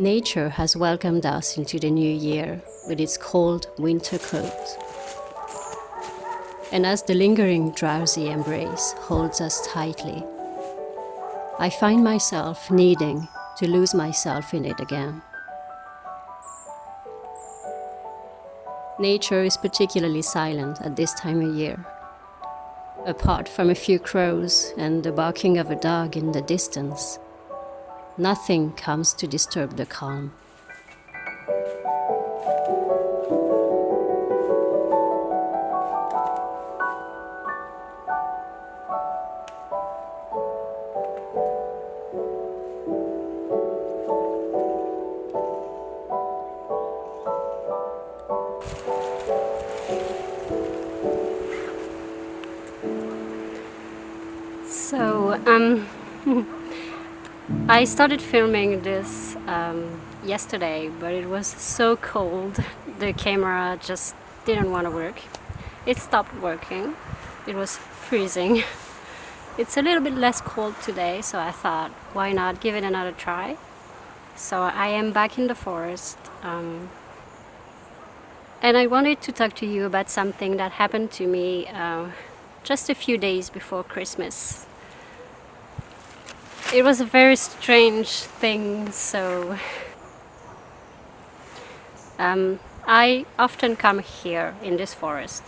Nature has welcomed us into the new year with its cold winter coat. And as the lingering drowsy embrace holds us tightly, I find myself needing to lose myself in it again. Nature is particularly silent at this time of year. Apart from a few crows and the barking of a dog in the distance, nothing comes to disturb the calm. So, I started filming this yesterday, but it was so cold, the camera just didn't want to work. It stopped working. It was freezing. It's a little bit less cold today, so I thought, why not give it another try? So I am back in the forest, and I wanted to talk to you about something that happened to me just a few days before Christmas. It was a very strange thing. So I often come here in this forest,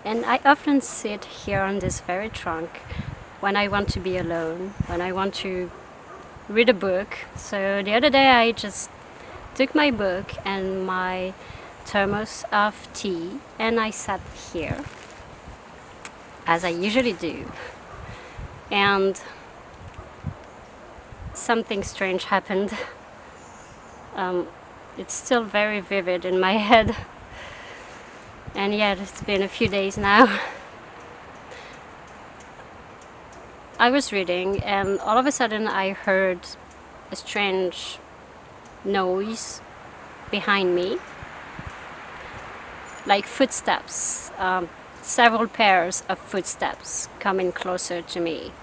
and I often sit here on this very trunk when I want to be alone, when I want to read a book. So the other day I just took my book and my thermos of tea and I sat here, as I usually do, and something strange happened. It's still very vivid in my head, and yet it's been a few days now. I was reading, and all of a sudden I heard a strange noise behind me, like footsteps, several pairs of footsteps coming closer to me.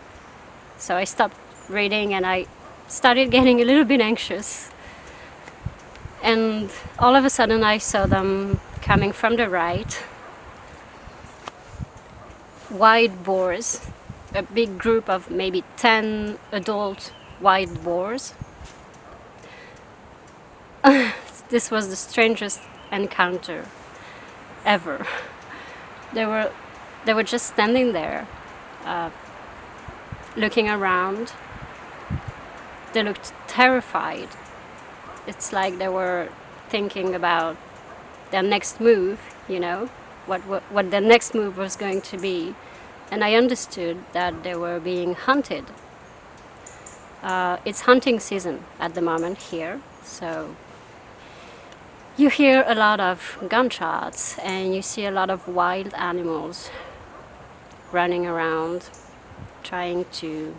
So I stopped reading and I started getting a little bit anxious, and all of a sudden I saw them coming from the right. Wild boars, a big group of maybe 10 adult wild boars. This was the strangest encounter ever. They were just standing there, looking around. They looked terrified. It's like they were thinking about their next move, what their next move was going to be. And I understood that they were being hunted. It's hunting season at the moment here, so you hear a lot of gunshots and you see a lot of wild animals running around trying to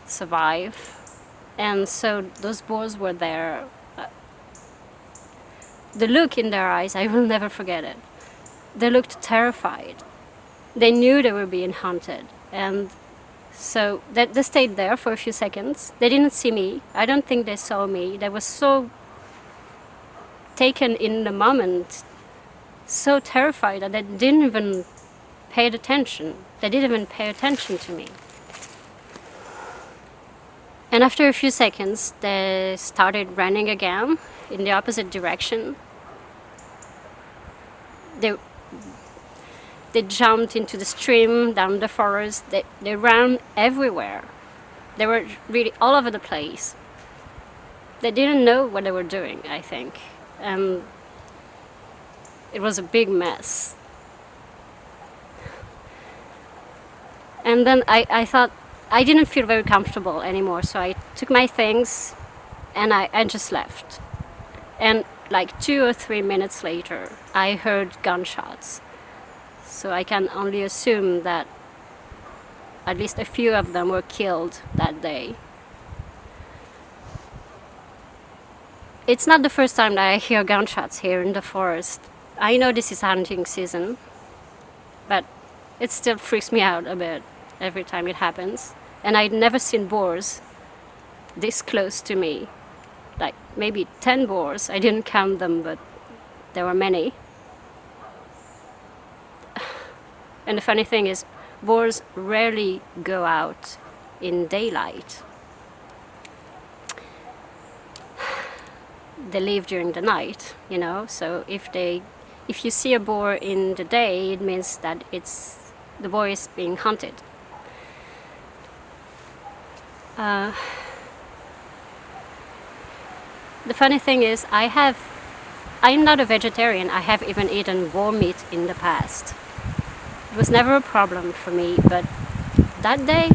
survive. And so those boars were there. The look in their eyes, I will never forget it. They looked terrified. They knew they were being hunted, and so they stayed there for a few seconds. They didn't see me. I don't think they saw me. They were so taken in the moment, so terrified that they didn't even pay attention. They didn't even pay attention to me. And after a few seconds, they started running again in the opposite direction. They jumped into the stream, down the forest. They ran everywhere. They were really all over the place. They didn't know what they were doing, I think. And it was a big mess. And then I thought, I didn't feel very comfortable anymore, so I took my things and I just left. And like 2 or 3 minutes later, I heard gunshots. So I can only assume that at least a few of them were killed that day. It's not the first time that I hear gunshots here in the forest. I know this is hunting season, but it still freaks me out a bit every time it happens. And I'd never seen boars this close to me. like maybe 10 boars. I didn't count them, but there were many. And the funny thing is, boars rarely go out in daylight. They live during the night, you know, so if you see a boar in the day, it means that the boar is being hunted. The funny thing is, I'm not a vegetarian. I have even eaten boar meat in the past. It was never a problem for me, but that day,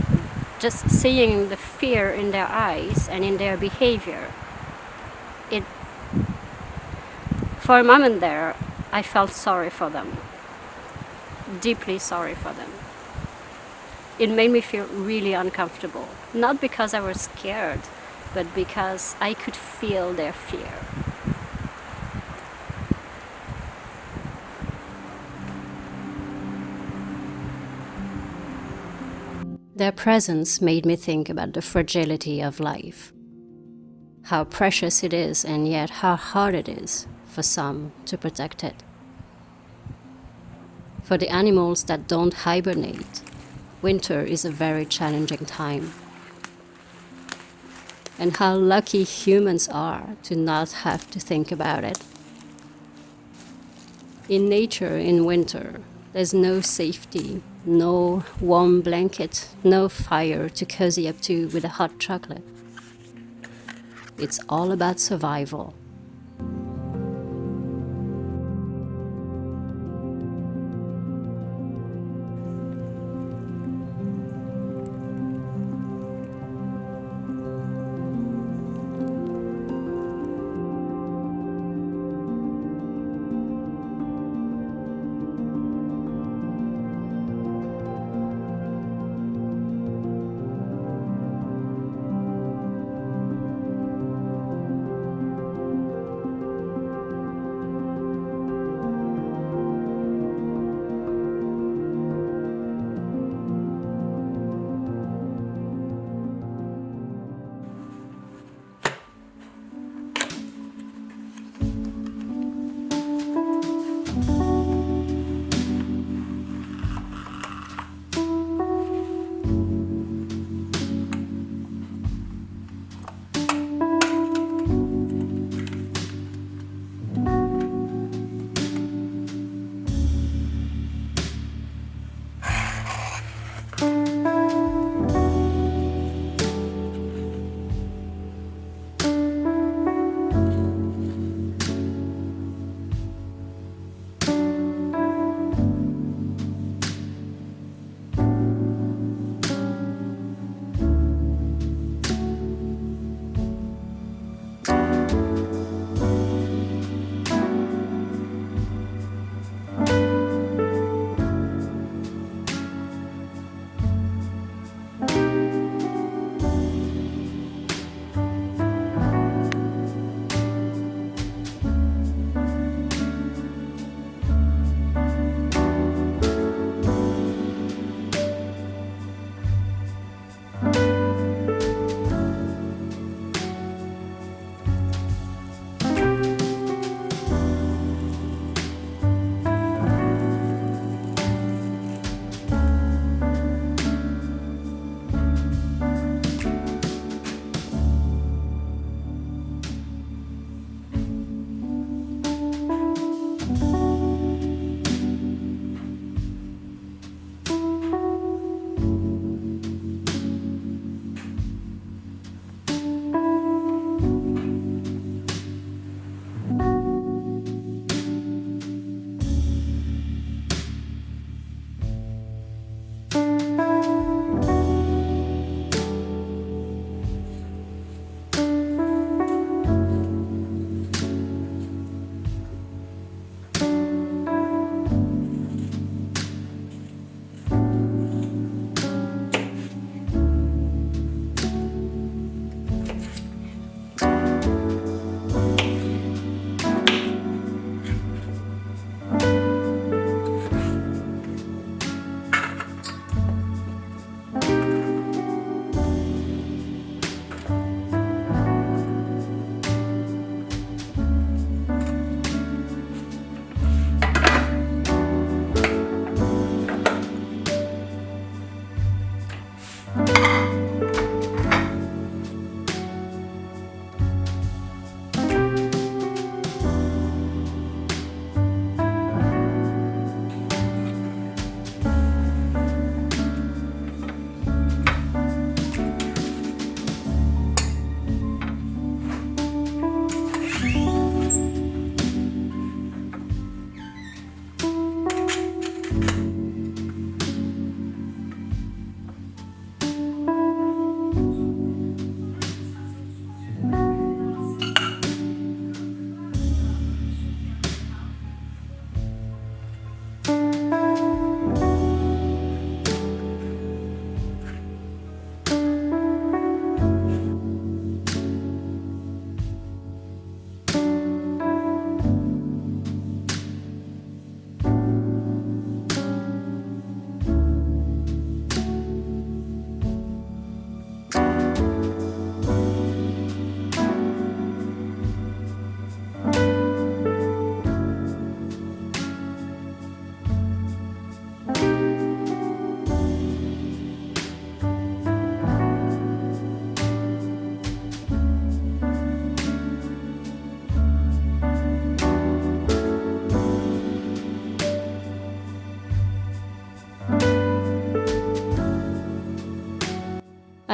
just seeing the fear in their eyes and in their behavior, for a moment there, I felt sorry for them. Deeply sorry for them. It made me feel really uncomfortable. Not because I was scared, but because I could feel their fear. Their presence made me think about the fragility of life. How precious it is, and yet how hard it is for some to protect it. For the animals that don't hibernate, winter is a very challenging time. And how lucky humans are to not have to think about it. In nature, in winter, there's no safety, no warm blanket, no fire to cozy up to with a hot chocolate. It's all about survival.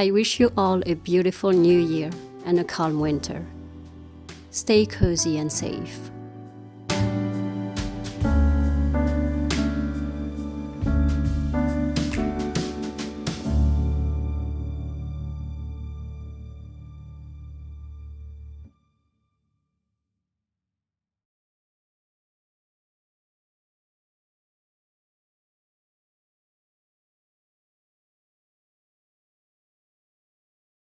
I wish you all a beautiful new year and a calm winter. Stay cozy and safe.